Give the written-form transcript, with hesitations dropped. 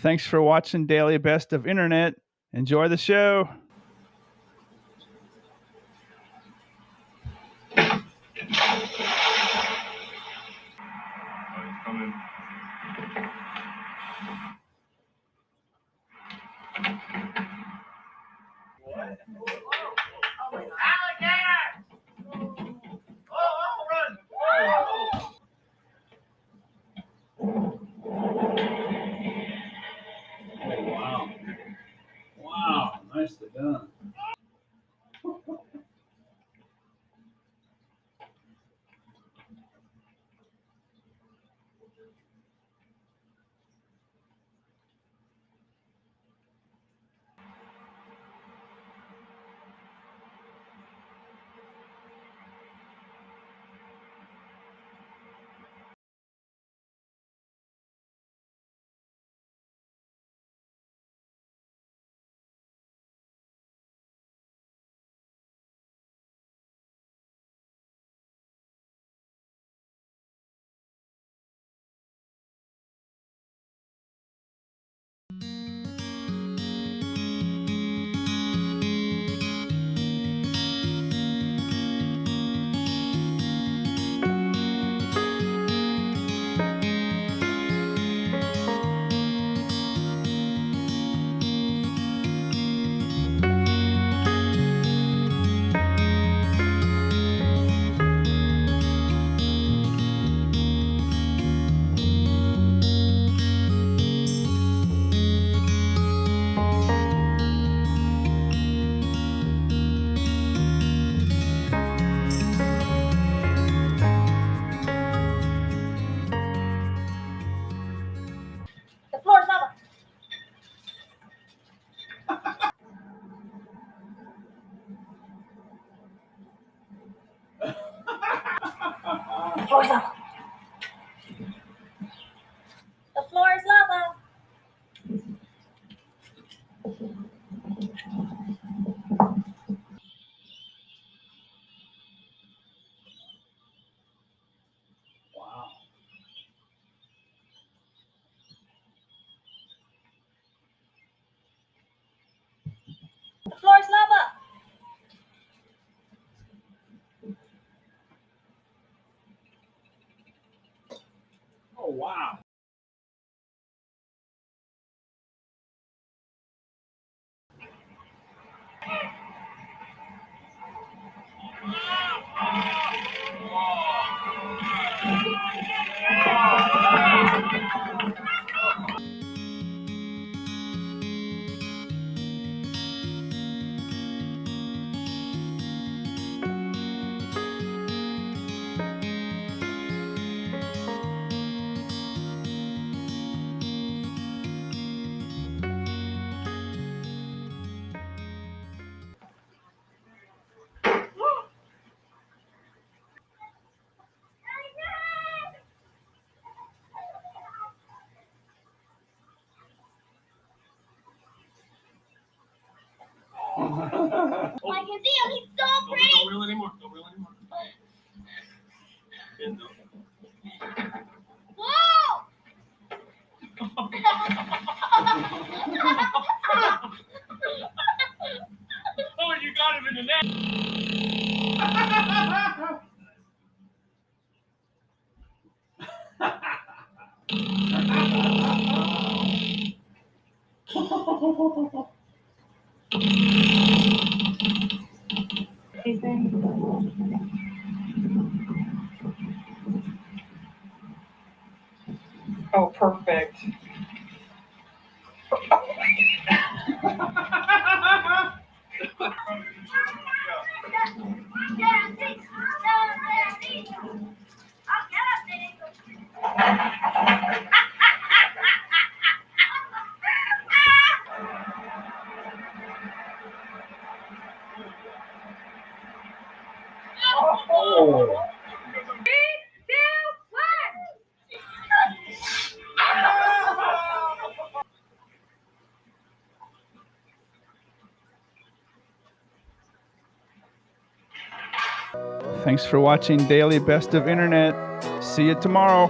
Thanks for watching Daily Best of Internet. Enjoy the show. Wow, nicely done. The floor is lava. The floor is lava. The floor is lava. Wow. The floor is lava. Oh, wow. I can see him. He's so pretty. Don't reel anymore. Don't reel anymore. Whoa! Oh, you got him in the net. Oh, perfect. Oh. Thanks for watching Daily Best of Internet. See you tomorrow.